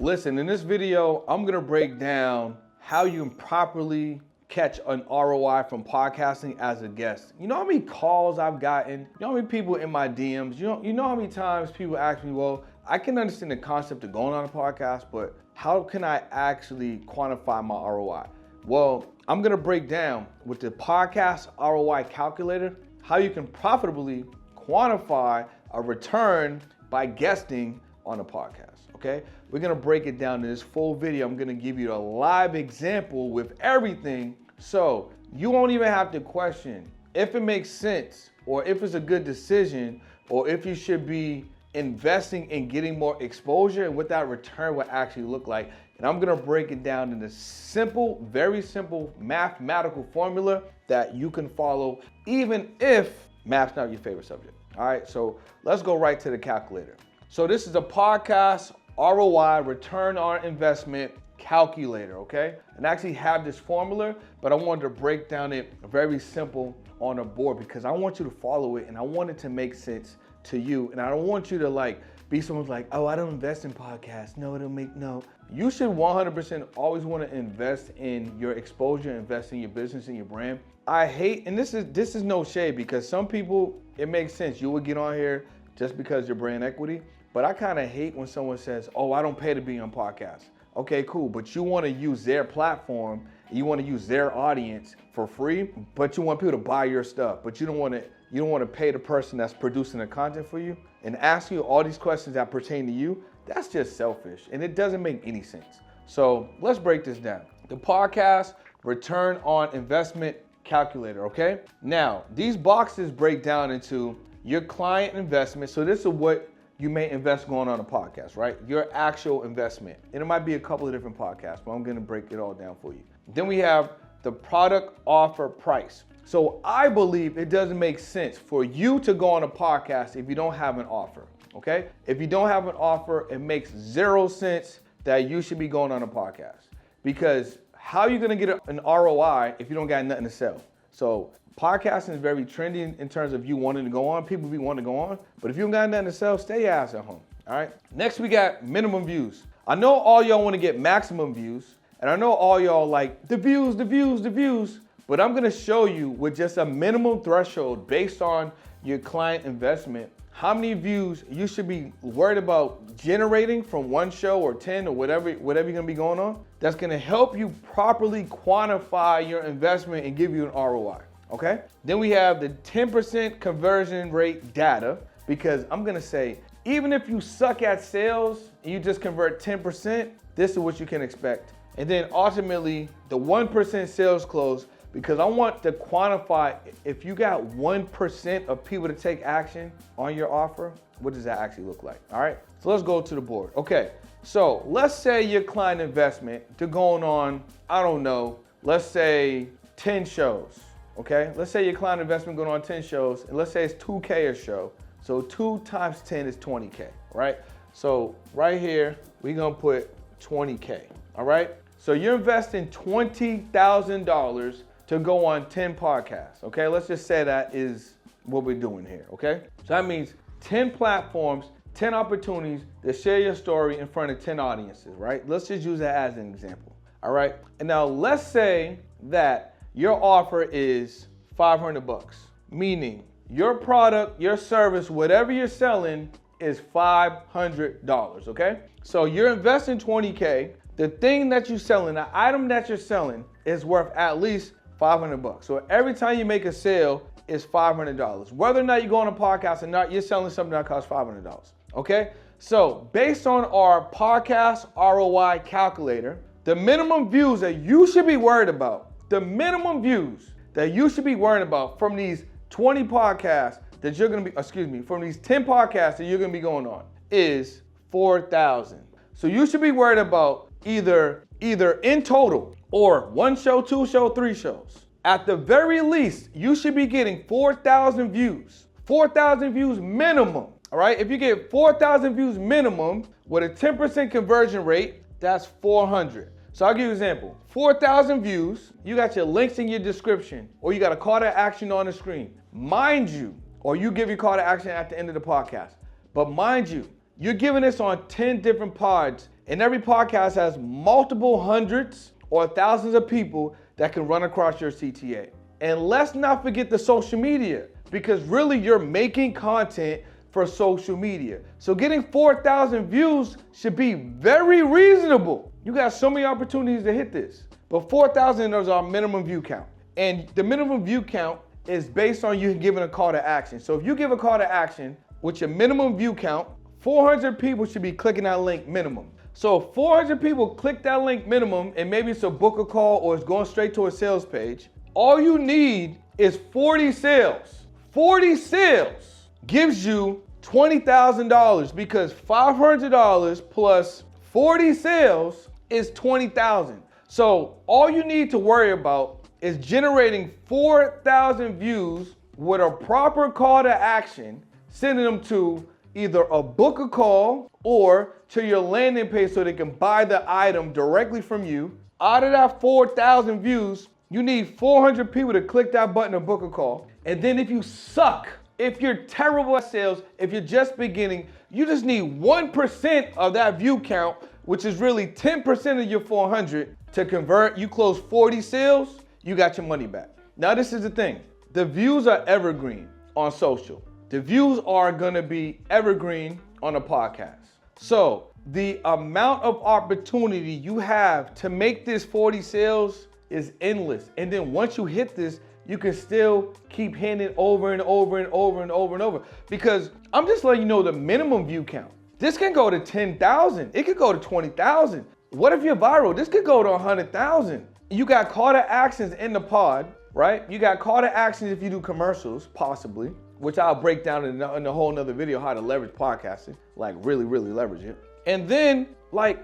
Listen, in this video, I'm gonna break down how you can properly catch an ROI from podcasting as a guest. You know how many calls I've gotten? You know how many people in my DMs? You know how many times people ask me, well, I can understand the concept of going on a podcast, but how can I actually quantify my ROI? Well, I'm gonna break down with the podcast ROI calculator, how you can profitably quantify a return by guesting on a podcast, okay? We're gonna break it down in this full video. I'm gonna give you a live example with everything, so you won't even have to question if it makes sense or if it's a good decision or if you should be investing in getting more exposure and what that return would actually look like. And I'm gonna break it down in a simple, very simple mathematical formula that you can follow even if math's not your favorite subject. All right, so let's go right to the calculator. So this is a podcast ROI, return on investment calculator, okay? And I actually have this formula, but I wanted to break down it very simple on a board because I want you to follow it and I want it to make sense to you. And I don't want you to like be someone's like, oh, I don't invest in podcasts. No. You should 100% always want to invest in your exposure, invest in your business and your brand. I hate, and this is no shade because some people, it makes sense. You would get on here just because your brand equity. But I kind of hate when someone says, oh, I don't pay to be on podcasts. Okay, cool, but you want to use their platform, you want to use their audience for free, but you want people to buy your stuff, but you don't want to pay the person that's producing the content for you and ask you all these questions that pertain to you. That's just selfish, and it doesn't make any sense. So let's break this down. The podcast return on investment calculator, okay? Now, these boxes break down into your client investment. So this is what you may invest going on a podcast, right? Your actual investment. And it might be a couple of different podcasts, but I'm gonna break it all down for you. Then we have the product offer price. So I believe it doesn't make sense for you to go on a podcast if you don't have an offer, okay? If you don't have an offer, it makes 0 sense that you should be going on a podcast. Because how are you gonna get an ROI if you don't got nothing to sell? So podcasting is very trendy in terms of you wanting to go on. People be wanting to go on. But if you don't got nothing to sell, stay your ass at home, all right? Next, we got minimum views. I know all y'all want to get maximum views, and I know all y'all like the views, but I'm going to show you with just a minimum threshold based on your client investment, how many views you should be worried about generating from one show or 10 or whatever you're going to be going on. That's going to help you properly quantify your investment and give you an ROI. Okay, then we have the 10% conversion rate data, because I'm gonna say, even if you suck at sales and you just convert 10%, this is what you can expect. And then ultimately, the 1% sales close, because I want to quantify if you got 1% of people to take action on your offer, what does that actually look like? All right, so let's go to the board. Okay, so let's say your client investment to going on, I don't know, let's say 10 shows. Okay, let's say your client investment going on 10 shows, and let's say it's 2K a show. So 2 times 10 is 20K, right? So right here, we're gonna put 20K, all right? So you're investing $20,000 to go on 10 podcasts, okay? Let's just say that is what we're doing here, okay? So that means 10 platforms, 10 opportunities to share your story in front of 10 audiences, right? Let's just use that as an example, all right? And now let's say that your offer is $500, meaning your product, your service, whatever you're selling is $500, okay? So you're investing 20K. The thing that you're selling, the item that you're selling is worth at least $500. So every time you make a sale, it's $500. Whether or not you go on a podcast or not, you're selling something that costs $500, okay? So based on our podcast ROI calculator, the minimum views that you should be worried about, the minimum views that you should be worrying about from these 20 podcasts that you're gonna be, from these 10 podcasts that you're gonna be going on is 4,000. So you should be worried about either in total or 1 show, 2 show, 3 shows. At the very least, you should be getting 4,000 views. 4,000 views minimum, all right? If you get 4,000 views minimum with a 10% conversion rate, that's 400. So I'll give you an example. 4,000 views, you got your links in your description, or you got a call to action on the screen. Mind you, or you give your call to action at the end of the podcast. But mind you, You're giving this on 10 different pods, and every podcast has multiple hundreds or thousands of people that can run across your CTA. And let's not forget the social media, because really you're making content for social media. So getting 4,000 views should be very reasonable. You got so many opportunities to hit this. But 4,000 is our minimum view count. And the minimum view count is based on you giving a call to action. So if you give a call to action with your minimum view count, 400 people should be clicking that link minimum. So if 400 people click that link minimum, and maybe it's a book a call or it's going straight to a sales page, all you need is 40 sales. 40 sales gives you $20,000, because $500 plus 40 sales is $20,000. So all you need to worry about is generating 4,000 views with a proper call to action, sending them to either a book a call or to your landing page so they can buy the item directly from you. Out of that 4,000 views, you need 400 people to click that button to book a call. And then if you suck, if you're terrible at sales, if you're just beginning, you just need 1% of that view count, which is really 10% of your 400, to convert. You close 40 sales, you got your money back. Now this is the thing. The views are evergreen on social. The views are gonna be evergreen on a podcast. So the amount of opportunity you have to make this 40 sales is endless. And then once you hit this, you can still keep hitting it over and over and over and over and over. Because I'm just letting you know the minimum view count. This can go to 10,000. It could go to 20,000. What if you're viral? This could go to 100,000. You got call to actions in the pod, right? You got call to actions if you do commercials, possibly, which I'll break down in a whole nother video, how to leverage podcasting, like really leverage it. And then, like,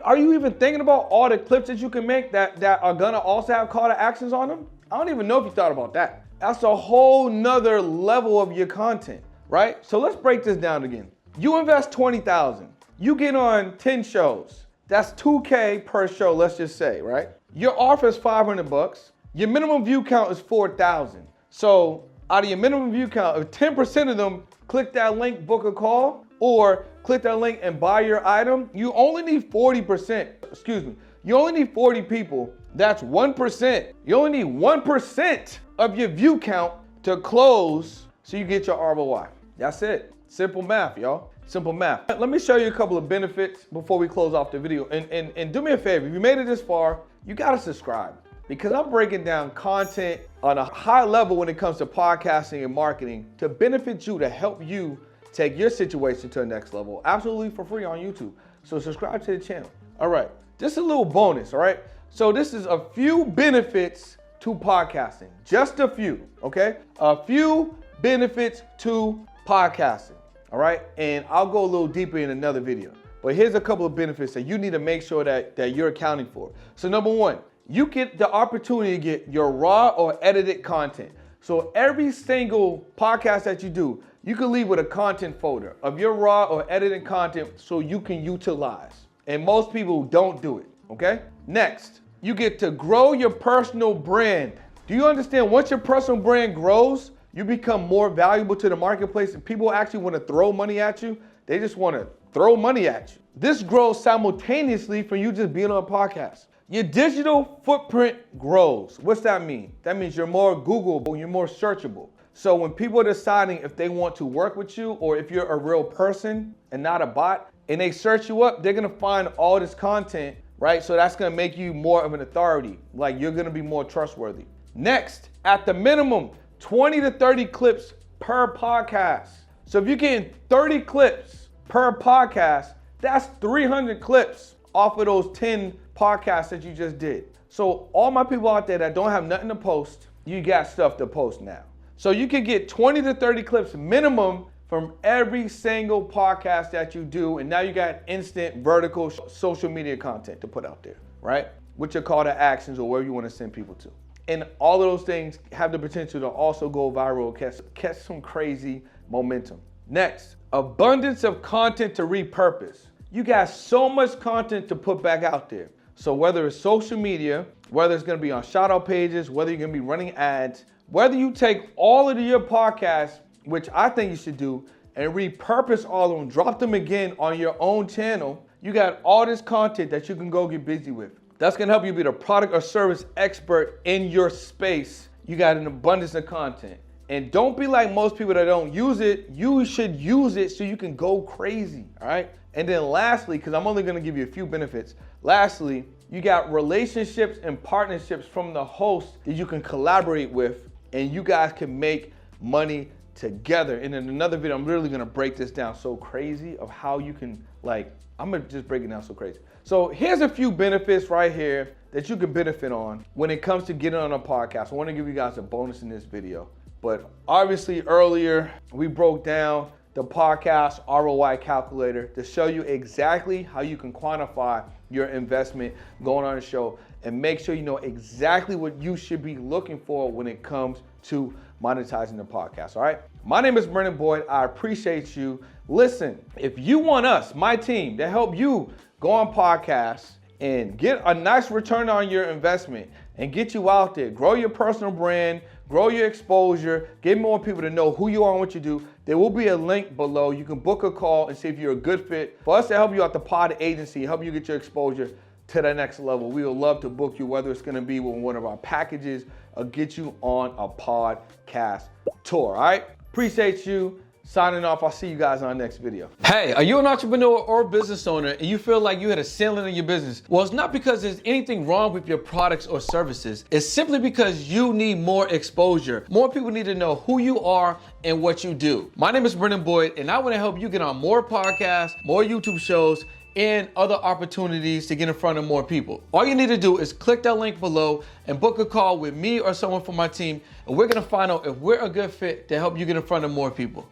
are you even thinking about all the clips that you can make that are gonna also have call to actions on them? I don't even know if you thought about that. That's a whole nother level of your content, right? So let's break this down again. You invest 20,000, you get on 10 shows. That's $2K per show, let's just say, right? Your offer is $500. Your minimum view count is 4,000. So out of your minimum view count, if 10% of them click that link, book a call, or click that link and buy your item, you only need 40%. You only need 40 people. That's 1%. You only need 1% of your view count to close so you get your ROI. That's it. Simple math, y'all. Simple math. Let me show you a couple of benefits before we close off the video. And do me a favor, if you made it this far, you gotta subscribe, because I'm breaking down content on a high level when it comes to podcasting and marketing to benefit you, to help you take your situation to the next level, absolutely for free on YouTube. So subscribe to the channel. All right, just a little bonus, all right? So this is a few benefits to podcasting, just a few, okay? A few benefits to podcasting, all right? And I'll go a little deeper in another video. But here's a couple of benefits that you need to make sure that you're accounting for. So number one, you get the opportunity to get your raw or edited content. So every single podcast that you do, you can leave with a content folder of your raw or edited content so you can utilize. And most people don't do it, okay? Next, you get to grow your personal brand. Do you understand? Once your personal brand grows, you become more valuable to the marketplace, and people actually want to throw money at you. They just want to throw money at you. This grows simultaneously from you just being on a podcast. Your digital footprint grows. What's that mean? That means you're more Googleable, you're more searchable. So when people are deciding if they want to work with you or if you're a real person and not a bot, and they search you up, they're gonna find all this content, right? So that's gonna make you more of an authority. Like, you're gonna be more trustworthy. Next, at the minimum, 20 to 30 clips per podcast. So if you're getting 30 clips per podcast, that's 300 clips off of those 10 podcasts that you just did. So all my people out there that don't have nothing to post, you got stuff to post now. So you can get 20 to 30 clips minimum from every single podcast that you do, and now you got instant vertical social media content to put out there, right? With your call to actions or wherever you want to send people to. And all of those things have the potential to also go viral, catch some crazy momentum. Next, abundance of content to repurpose. You got so much content to put back out there. So whether it's social media, whether it's gonna be on shout out pages, whether you're gonna be running ads, whether you take all of your podcasts, which I think you should do, and repurpose all of them, drop them again on your own channel, you got all this content that you can go get busy with. That's gonna help you be the product or service expert in your space. You got an abundance of content. And don't be like most people that don't use it. You should use it so you can go crazy, all right? And then lastly, because I'm only gonna give you a few benefits, lastly, you got relationships and partnerships from the host that you can collaborate with, and you guys can make money together. And in another video, I'm literally gonna break this down so crazy of how you can, like, I'm gonna just break it down so crazy. So here's a few benefits right here that you can benefit on when it comes to getting on a podcast. I wanna give you guys a bonus in this video. But obviously earlier, we broke down the podcast ROI calculator to show you exactly how you can quantify your investment going on the show and make sure you know exactly what you should be looking for when it comes to monetizing the podcast, all right? My name is Brennan Boyd. I appreciate you. Listen, if you want us, my team, to help you go on podcasts and get a nice return on your investment and get you out there, grow your personal brand, grow your exposure, get more people to know who you are and what you do, there will be a link below. You can book a call and see if you're a good fit for us to help you out the pod agency, help you get your exposure to the next level. We would love to book you, whether it's gonna be with one of our packages or get you on a podcast tour, all right? Appreciate you. Signing off. I'll see you guys on the next video. Hey, are you an entrepreneur or a business owner and you feel like you had a ceiling in your business? Well, it's not because there's anything wrong with your products or services. It's simply because you need more exposure. More people need to know who you are and what you do. My name is Brennan Boyd, and I want to help you get on more podcasts, more YouTube shows, and other opportunities to get in front of more people. All you need to do is click that link below and book a call with me or someone from my team, and we're gonna find out if we're a good fit to help you get in front of more people.